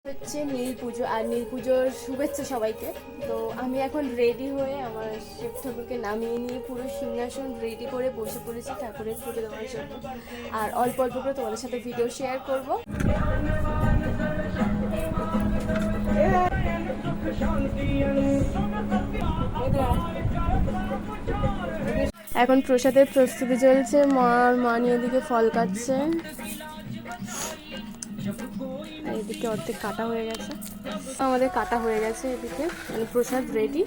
হচ্ছে নীল পুজো, আর নীল পুজোর শুভেচ্ছা সবাইকে। তো আমি এখন রেডি হয়ে আমার শিব ঠাকুরকে নামিয়ে নিয়ে পুরো সিংহাসন রেডি করে বসে পড়েছি ঠাকুরের পুজো দেওয়ার জন্য। আর অল্প অল্প করে তোমাদের সাথে ভিডিও শেয়ার করব। এখন প্রসাদের প্রস্তুতি চলছে, মা নিয়ে এদিকে ফল কাটছে, এদিকে অর্ধেক কাটা হয়ে গেছে, আমাদের কাটা হয়ে গেছে, এদিকে মানে প্রসাদ রেডি।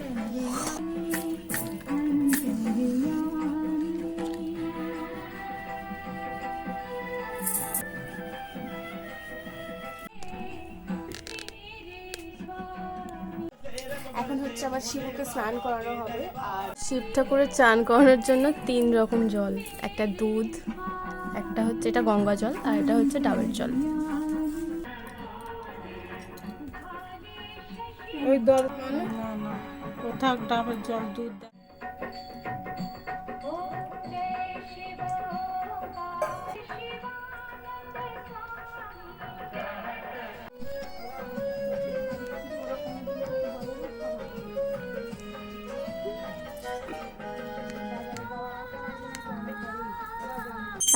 এখন হচ্ছে আবার শিবকে স্নান করানো হবে। আর শিব ঠাকুরের স্নান করানোর জন্য 3 রকম জল, একটা দুধ, একটা হচ্ছে এটা গঙ্গা জল, আর এটা হচ্ছে ডাবের জল। ওই দর না কোথাও ডাবের জল দুধ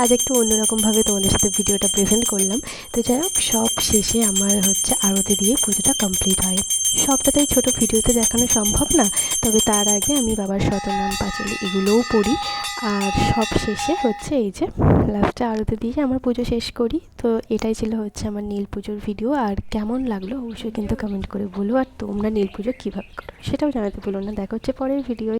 আজ একটু অন্যরকমভাবে তোমাদের সাথে ভিডিওটা প্রেজেন্ট করলাম। তো যাই হোক, সব শেষে আমার হচ্ছে আরতি দিয়ে পুজোটা কমপ্লিট হয়। সবটা তো এই ছোটো ভিডিওতে দেখানো সম্ভব না, তবে তার আগে আমি বাবার শতনাম পাঁচালী এগুলোও পড়ি। আর সব শেষে হচ্ছে এই যে লাস্টে আরতি দিয়ে আমার পুজো শেষ করি। তো এটাই ছিল হচ্ছে আমার নীল পুজোর ভিডিও। আর কেমন লাগলো অবশ্যই কিন্তু কমেন্ট করে বলো। আর তোমরা নীল পুজো কীভাবে করো সেটাও জানাতে ভুলো না। দেখা হচ্ছে পরের ভিডিও।